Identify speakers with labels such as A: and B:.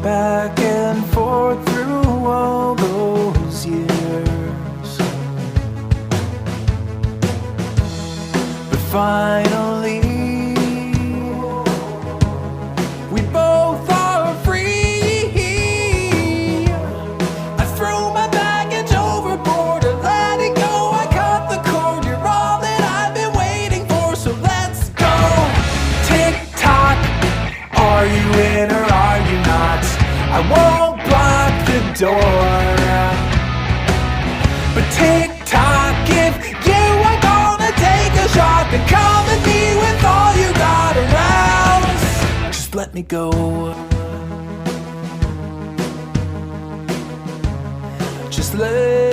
A: back and forth through all those years. But finally, we both are free. I threw my baggage overboard and let it go. I cut the cord. You're all that I've been waiting for, so let's go. Tick tock, are you in or are you not? I won't block the door, but tick tock, if you are gonna take a shot, then come at me with all you got around. Just let me go. Just let